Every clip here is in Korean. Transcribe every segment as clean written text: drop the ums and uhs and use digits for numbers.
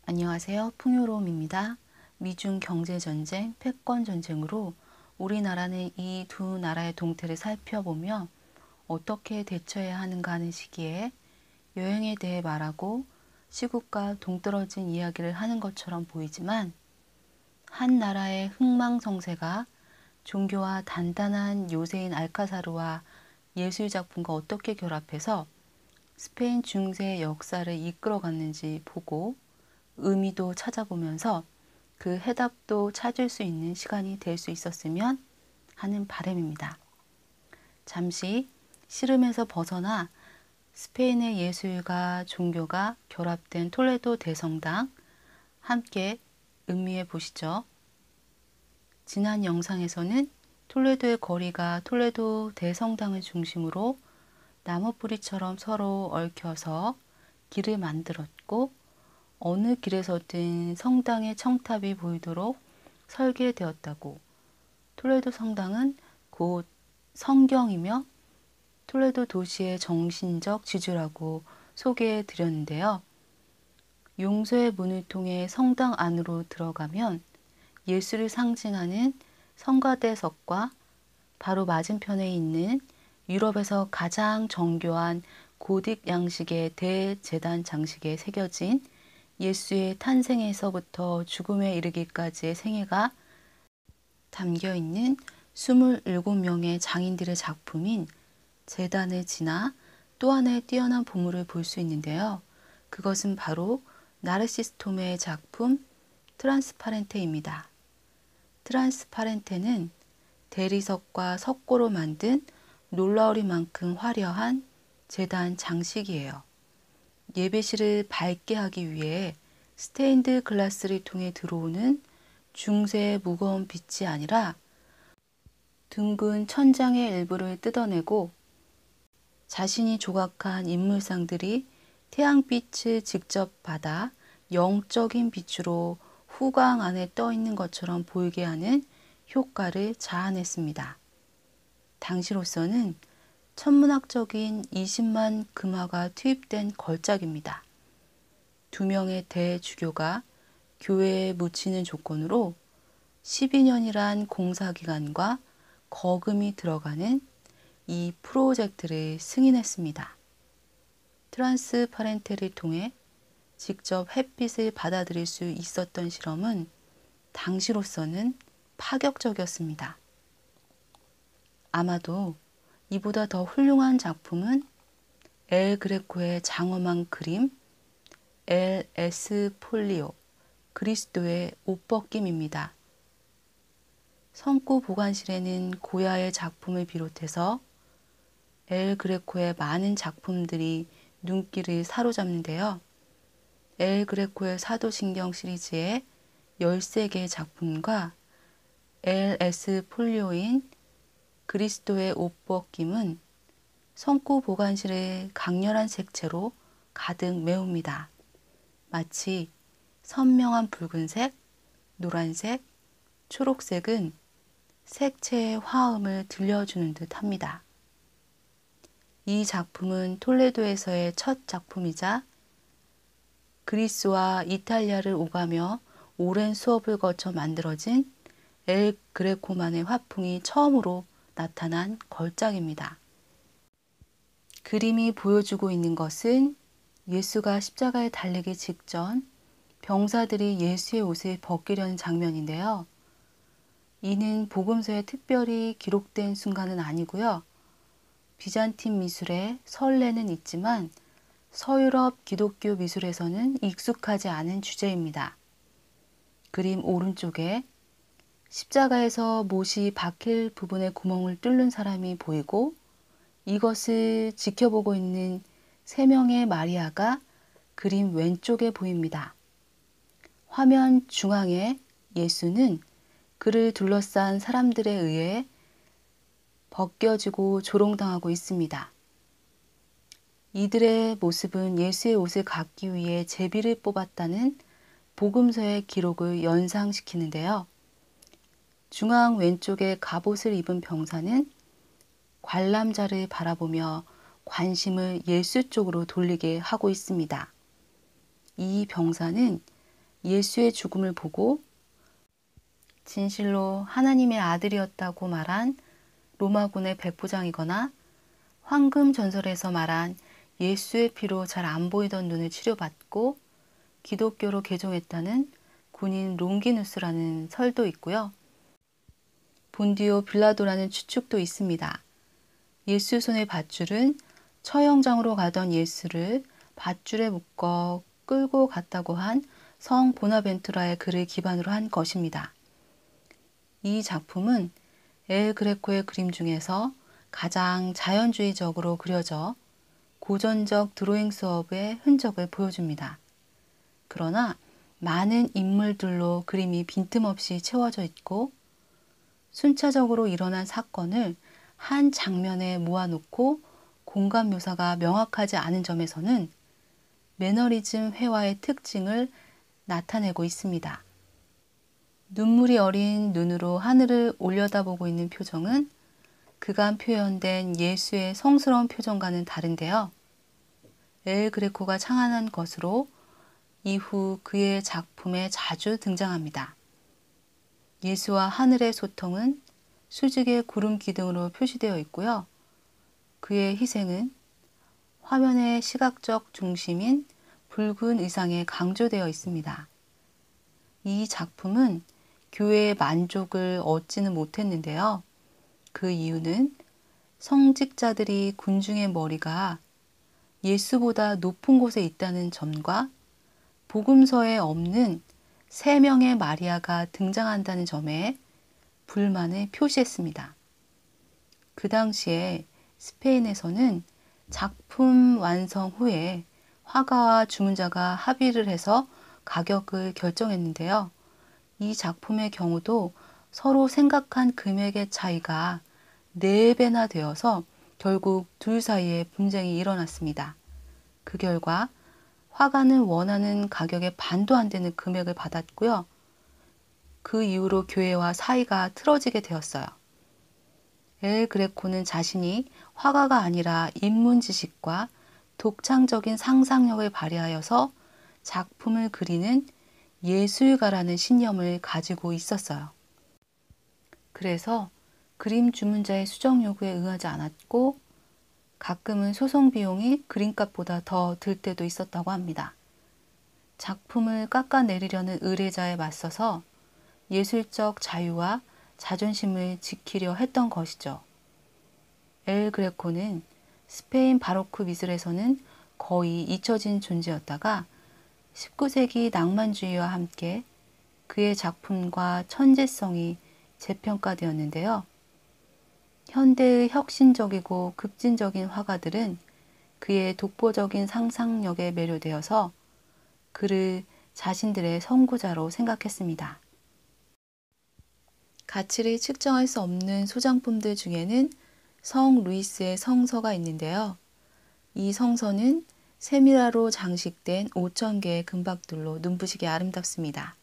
안녕하세요. 풍요로움입니다. 미중 경제전쟁, 패권전쟁으로 우리나라는 이 두 나라의 동태를 살펴보며 어떻게 대처해야 하는가 하는 시기에 여행에 대해 말하고 시국과 동떨어진 이야기를 하는 것처럼 보이지만 한 나라의 흥망성쇠가 종교와 단단한 요새인 알카사르와 예술작품과 어떻게 결합해서 스페인 중세의 역사를 이끌어갔는지 보고 의미도 찾아보면서 그 해답도 찾을 수 있는 시간이 될 수 있었으면 하는 바람입니다. 잠시 씨름에서 벗어나 스페인의 예술과 종교가 결합된 톨레도 대성당 함께 음미해 보시죠. 지난 영상에서는 톨레도의 거리가 톨레도 대성당을 중심으로 나무뿌리처럼 서로 얽혀서 길을 만들었고 어느 길에서든 성당의 청탑이 보이도록 설계되었다고, 톨레도 성당은 곧 성경이며 톨레도 도시의 정신적 지주라고 소개해 드렸는데요. 용서의 문을 통해 성당 안으로 들어가면 예수를 상징하는 성가대석과 바로 맞은편에 있는 유럽에서 가장 정교한 고딕 양식의 대제단 장식에 새겨진 예수의 탄생에서부터 죽음에 이르기까지의 생애가 담겨 있는 27명의 장인들의 작품인 제단을 지나 또 하나의 뛰어난 보물을 볼 수 있는데요. 그것은 바로 나르시스토메의 작품 트란스파렌테입니다. 트란스파렌테는 대리석과 석고로 만든 놀라우리만큼 화려한 제단 장식이에요. 예배실을 밝게 하기 위해 스테인드 글라스를 통해 들어오는 중세의 무거운 빛이 아니라 둥근 천장의 일부를 뜯어내고 자신이 조각한 인물상들이 태양빛을 직접 받아 영적인 빛으로 후광 안에 떠 있는 것처럼 보이게 하는 효과를 자아냈습니다. 당시로서는 천문학적인 20만 금화가 투입된 걸작입니다. 2명의 대주교가 교회에 묻히는 조건으로 12년이란 공사기간과 거금이 들어가는 이 프로젝트를 승인했습니다. 트란스파렌테를 통해 직접 햇빛을 받아들일 수 있었던 실험은 당시로서는 파격적이었습니다. 아마도 이보다 더 훌륭한 작품은 엘 그레코의 장엄한 그림, 엘 에스폴리오, 그리스도의 옷벗김입니다. 성구 보관실에는 고야의 작품을 비롯해서 엘 그레코의 많은 작품들이 눈길을 사로잡는데요. 엘 그레코의 사도신경 시리즈의 13개의 작품과 엘 에스폴리오인 그리스도의 옷벗김은 성구 보관실의 강렬한 색채로 가득 메웁니다. 마치 선명한 붉은색, 노란색, 초록색은 색채의 화음을 들려주는 듯 합니다. 이 작품은 톨레도에서의 첫 작품이자 그리스와 이탈리아를 오가며 오랜 수업을 거쳐 만들어진 엘 그레코만의 화풍이 처음으로 나타난 걸작입니다. 그림이 보여주고 있는 것은 예수가 십자가에 달리기 직전 병사들이 예수의 옷을 벗기려는 장면인데요. 이는 복음서에 특별히 기록된 순간은 아니고요. 비잔틴 미술에 설레는 있지만 서유럽 기독교 미술에서는 익숙하지 않은 주제입니다. 그림 오른쪽에 십자가에서 못이 박힐 부분의 구멍을 뚫는 사람이 보이고 이것을 지켜보고 있는 3명의 마리아가 그림 왼쪽에 보입니다. 화면 중앙에 예수는 그를 둘러싼 사람들에 의해 벗겨지고 조롱당하고 있습니다. 이들의 모습은 예수의 옷을 갖기 위해 제비를 뽑았다는 복음서의 기록을 연상시키는데요. 중앙 왼쪽에 갑옷을 입은 병사는 관람자를 바라보며 관심을 예수 쪽으로 돌리게 하고 있습니다. 이 병사는 예수의 죽음을 보고 진실로 하나님의 아들이었다고 말한 로마군의 백부장이거나 황금 전설에서 말한 예수의 피로 잘 안 보이던 눈을 치료받고 기독교로 개종했다는 군인 롱기누스라는 설도 있고요. 본디오 빌라도라는 추측도 있습니다. 예수 손의 밧줄은 처형장으로 가던 예수를 밧줄에 묶어 끌고 갔다고 한 성 보나벤투라의 글을 기반으로 한 것입니다. 이 작품은 엘 그레코의 그림 중에서 가장 자연주의적으로 그려져 고전적 드로잉 수업의 흔적을 보여줍니다. 그러나 많은 인물들로 그림이 빈틈없이 채워져 있고 순차적으로 일어난 사건을 한 장면에 모아놓고 공간 묘사가 명확하지 않은 점에서는 매너리즘 회화의 특징을 나타내고 있습니다. 눈물이 어린 눈으로 하늘을 올려다보고 있는 표정은 그간 표현된 예수의 성스러운 표정과는 다른데요. 엘 그레코가 창안한 것으로 이후 그의 작품에 자주 등장합니다. 예수와 하늘의 소통은 수직의 구름 기둥으로 표시되어 있고요. 그의 희생은 화면의 시각적 중심인 붉은 의상에 강조되어 있습니다. 이 작품은 교회의 만족을 얻지는 못했는데요. 그 이유는 성직자들이 군중의 머리가 예수보다 높은 곳에 있다는 점과 복음서에 없는 세 명의 마리아가 등장한다는 점에 불만을 표시했습니다. 그 당시에 스페인에서는 작품 완성 후에 화가와 주문자가 합의를 해서 가격을 결정했는데요. 이 작품의 경우도 서로 생각한 금액의 차이가 4배나 되어서 결국 둘 사이에 분쟁이 일어났습니다. 그 결과 화가는 원하는 가격의 반도 안 되는 금액을 받았고요. 그 이후로 교회와 사이가 틀어지게 되었어요. 엘 그레코는 자신이 화가가 아니라 인문 지식과 독창적인 상상력을 발휘하여서 작품을 그리는 예술가라는 신념을 가지고 있었어요. 그래서 그림 주문자의 수정 요구에 응하지 않았고 가끔은 소송 비용이 그림값보다 더 들 때도 있었다고 합니다. 작품을 깎아내리려는 의뢰자에 맞서서 예술적 자유와 자존심을 지키려 했던 것이죠. 엘 그레코는 스페인 바로크 미술에서는 거의 잊혀진 존재였다가 19세기 낭만주의와 함께 그의 작품과 천재성이 재평가되었는데요. 현대의 혁신적이고 급진적인 화가들은 그의 독보적인 상상력에 매료되어서 그를 자신들의 선구자로 생각했습니다. 가치를 측정할 수 없는 소장품들 중에는 성 루이스의 성서가 있는데요. 이 성서는 세밀화로 장식된 5,000개의 금박들로 눈부시게 아름답습니다.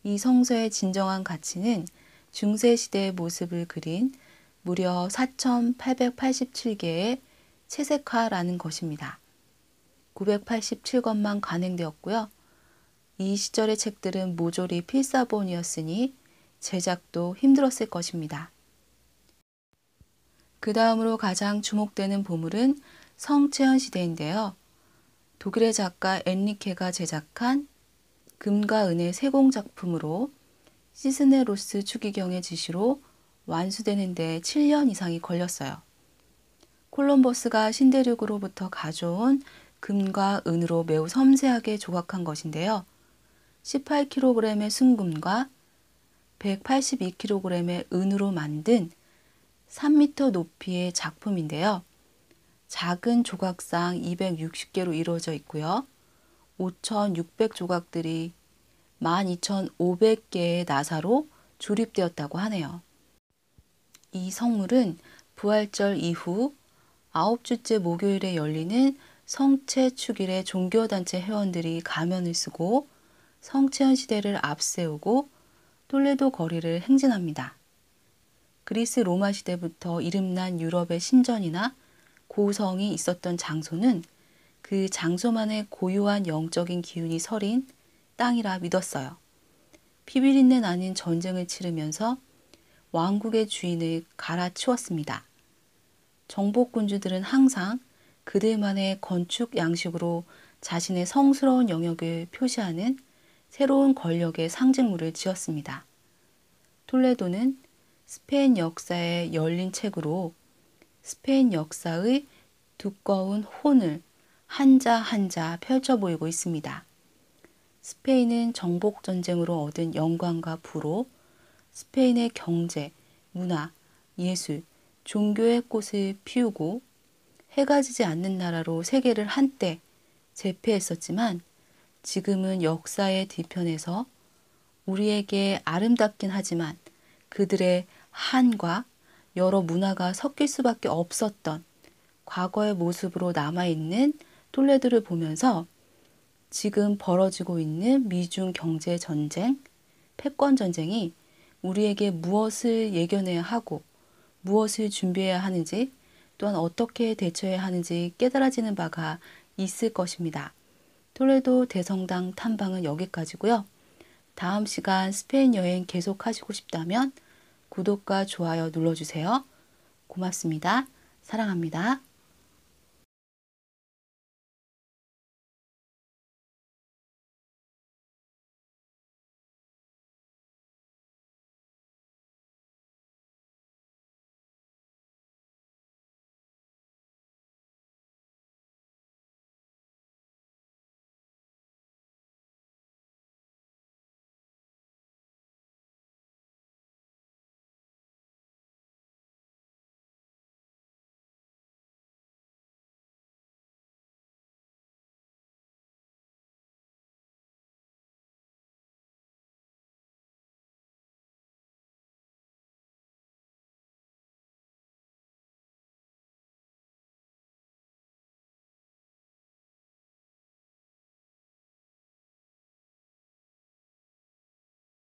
이 성서의 진정한 가치는 중세시대의 모습을 그린 무려 4,887개의 채색화라는 것입니다. 987권만 간행되었고요. 이 시절의 책들은 모조리 필사본이었으니 제작도 힘들었을 것입니다. 그 다음으로 가장 주목되는 보물은 성체현 시대인데요. 독일의 작가 엔리케가 제작한 금과 은의 세공 작품으로 시스네로스 추기경의 지시로 완수되는 데 7년 이상이 걸렸어요. 콜럼버스가 신대륙으로부터 가져온 금과 은으로 매우 섬세하게 조각한 것인데요. 18kg의 순금과 182kg의 은으로 만든 3m 높이의 작품인데요. 작은 조각상 260개로 이루어져 있고요. 5,600조각들이 12,500개의 나사로 조립되었다고 하네요. 이 성물은 부활절 이후 9주째 목요일에 열리는 성체 축일의 종교단체 회원들이 가면을 쓰고 성체현 시대를 앞세우고 톨레도 거리를 행진합니다. 그리스 로마 시대부터 이름난 유럽의 신전이나 고성이 있었던 장소는 그 장소만의 고유한 영적인 기운이 서린 땅이라 믿었어요. 피비린내 나는 전쟁을 치르면서 왕국의 주인을 갈아치웠습니다. 정복군주들은 항상 그들만의 건축 양식으로 자신의 성스러운 영역을 표시하는 새로운 권력의 상징물을 지었습니다. 톨레도는 스페인 역사의 열린 책으로 스페인 역사의 두꺼운 혼을 한자 한자 펼쳐 보이고 있습니다. 스페인은 정복전쟁으로 얻은 영광과 부로 스페인의 경제, 문화, 예술, 종교의 꽃을 피우고 해가 지지 않는 나라로 세계를 한때 제패했었지만 지금은 역사의 뒤편에서 우리에게 아름답긴 하지만 그들의 한과 여러 문화가 섞일 수밖에 없었던 과거의 모습으로 남아있는 톨레도를 보면서 지금 벌어지고 있는 미중 경제 전쟁, 패권 전쟁이 우리에게 무엇을 예견해야 하고 무엇을 준비해야 하는지 또한 어떻게 대처해야 하는지 깨달아지는 바가 있을 것입니다. 톨레도 대성당 탐방은 여기까지고요. 다음 시간 스페인 여행 계속하시고 싶다면 구독과 좋아요 눌러주세요. 고맙습니다. 사랑합니다.